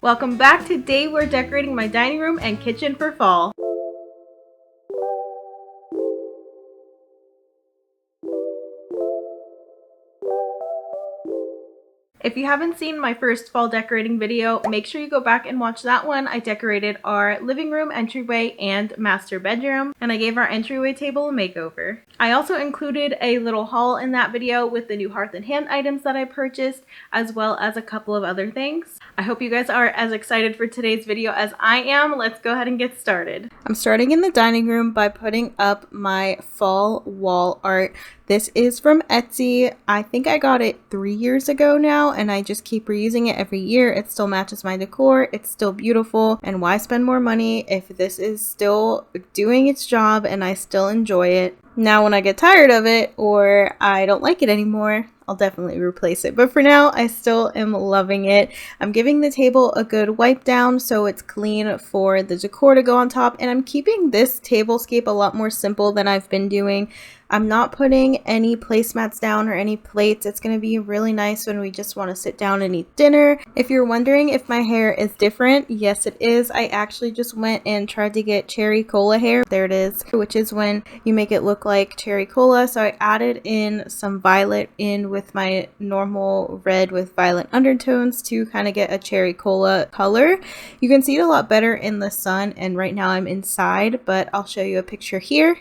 Welcome back. Today we're decorating my dining room and kitchen for fall. If you haven't seen my first fall decorating video, make sure you go back and watch that one. I decorated our living room, entryway, and master bedroom, and I gave our entryway table a makeover. I also included a little haul in that video with the new hearth and hand items that I purchased, as well as a couple of other things. I hope you guys are as excited for today's video as I am. Let's go ahead and get started. I'm starting in the dining room by putting up my fall wall art. This is from Etsy. I think I got it 3 years ago now, and I just keep reusing it every year. It still matches my decor. It's still beautiful. And why spend more money if this is still doing its job and I still enjoy it? Now, when I get tired of it or I don't like it anymore, I'll definitely replace it. But for now, I still am loving it. I'm giving the table a good wipe down so it's clean for the decor to go on top. And I'm keeping this tablescape a lot more simple than I've been doing. I'm not putting any placemats down or any plates. It's going to be really nice when we just want to sit down and eat dinner. If you're wondering if my hair is different, yes it is. I actually just went and tried to get cherry cola hair. There it is, which is when you make it look like cherry cola. So I added in some violet in with my normal red with violet undertones to kind of get a cherry cola color. You can see it a lot better in the sun, and right now I'm inside, but I'll show you a picture here.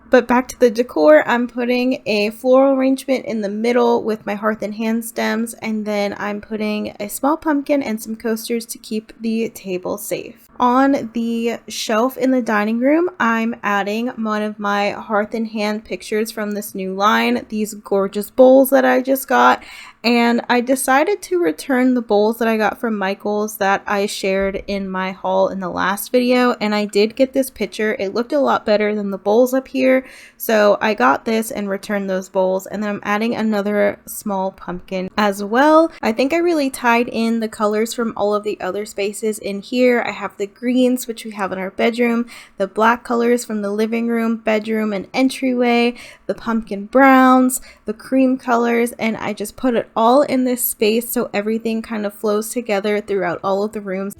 But back to the decor, I'm putting a floral arrangement in the middle with my hearth and hand stems, and then I'm putting a small pumpkin and some coasters to keep the table safe. On the shelf in the dining room, I'm adding one of my hearth and hand pictures from this new line, these gorgeous bowls that I just got. And I decided to return the bowls that I got from Michael's that I shared in my haul in the last video. And I did get this picture. It looked a lot better than the bowls up here. So I got this and returned those bowls. And then I'm adding another small pumpkin as well. I think I really tied in the colors from all of the other spaces in here. I have the greens, which we have in our bedroom, the black colors from the living room, bedroom, and entryway, the pumpkin browns, the cream colors, and I just put it all in this space so everything kind of flows together throughout all of the rooms.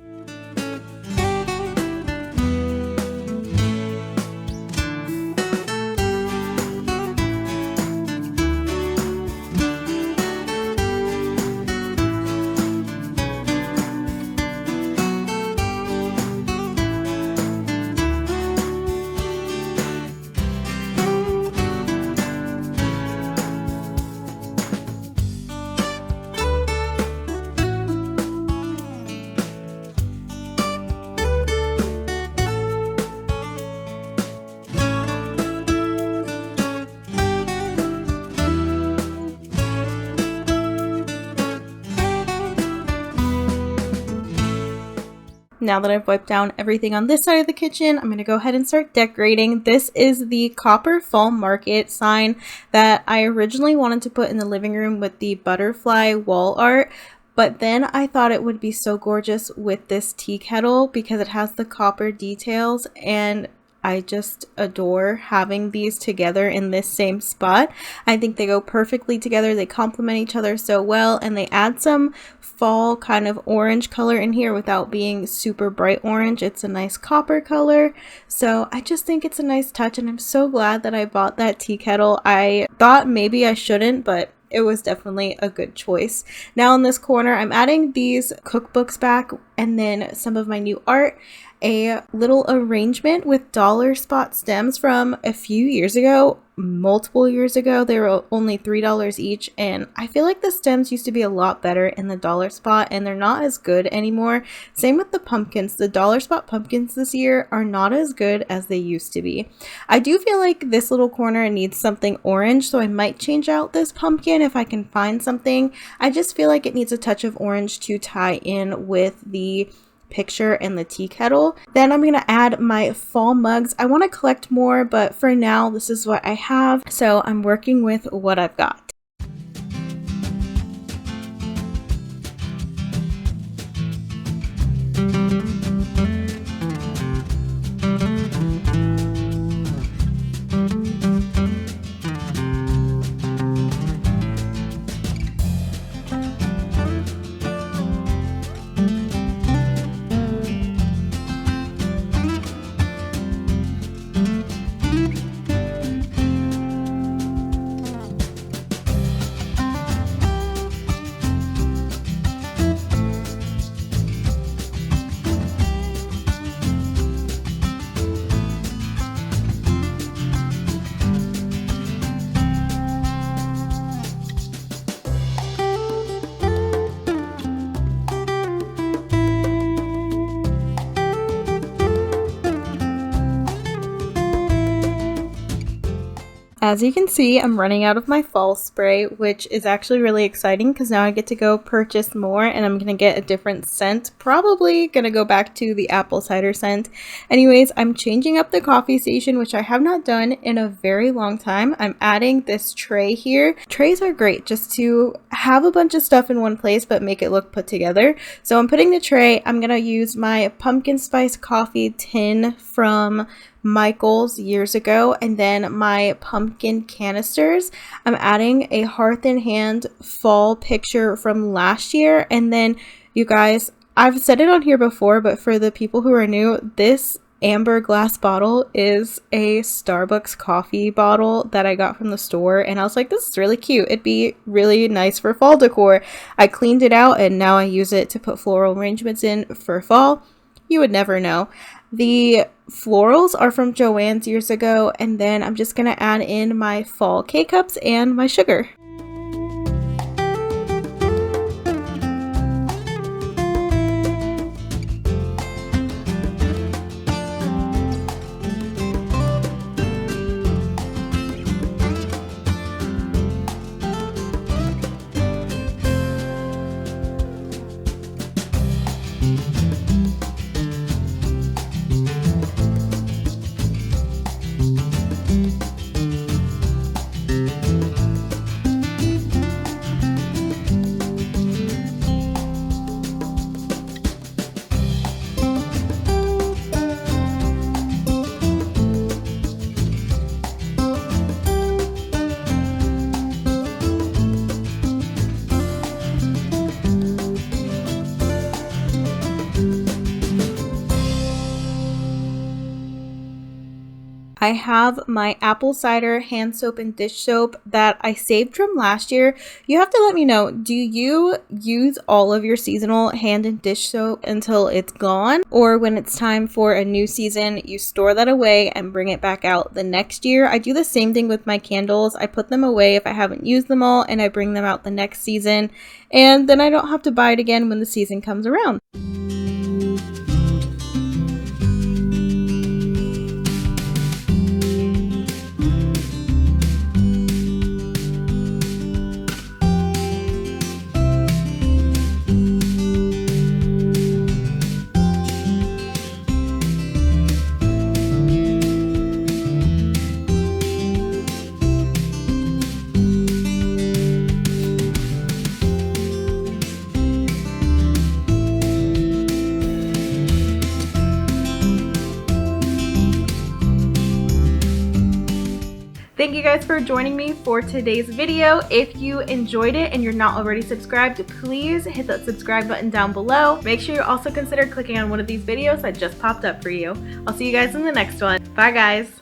Now that I've wiped down everything on this side of the kitchen, I'm going to go ahead and start decorating. This is the copper fall market sign that I originally wanted to put in the living room with the butterfly wall art. But then I thought it would be so gorgeous with this tea kettle because it has the copper details, and I just adore having these together in this same spot. I think they go perfectly together. They complement each other so well, and they add some fall kind of orange color in here without being super bright orange. It's a nice copper color. So I just think it's a nice touch, and I'm so glad that I bought that tea kettle. I thought maybe I shouldn't, but it was definitely a good choice. Now in this corner, I'm adding these cookbooks back and then some of my new art. A little arrangement with dollar spot stems from a few years ago, multiple years ago. They were only $3 each, and I feel like the stems used to be a lot better in the dollar spot, and they're not as good anymore. Same with the pumpkins. The dollar spot pumpkins this year are not as good as they used to be. I do feel like this little corner needs something orange, so I might change out this pumpkin if I can find something. I just feel like it needs a touch of orange to tie in with the picture and the tea kettle. Then I'm going to add my fall mugs. I want to collect more, but for now this is what I have, so I'm working with what I've got. As you can see, I'm running out of my fall spray, which is actually really exciting because now I get to go purchase more and I'm going to get a different scent. Probably going to go back to the apple cider scent. Anyways, I'm changing up the coffee station, which I have not done in a very long time. I'm adding this tray here. Trays are great just to have a bunch of stuff in one place but make it look put together. So I'm putting the tray. I'm going to use my pumpkin spice coffee tin from Michael's years ago, and then my pumpkin canisters. I'm adding a Hearth in Hand fall picture from last year, and then you guys, I've said it on here before, but for the people who are new, this amber glass bottle is a Starbucks coffee bottle that I got from the store, and I was like, this is really cute. It'd be really nice for fall decor. I cleaned it out and now I use it to put floral arrangements in for fall. You would never know. The florals are from Joann's years ago, and then I'm just gonna add in my fall K-cups and my sugar. I have my apple cider hand soap and dish soap that I saved from last year. You have to let me know, do you use all of your seasonal hand and dish soap until it's gone? Or when it's time for a new season, you store that away and bring it back out the next year? I do the same thing with my candles. I put them away if I haven't used them all, and I bring them out the next season, and then I don't have to buy it again when the season comes around. Thank you guys for joining me for today's video. If you enjoyed it and you're not already subscribed, please hit that subscribe button down below. Make sure you also consider clicking on one of these videos that just popped up for you. I'll see you guys in the next one. Bye guys.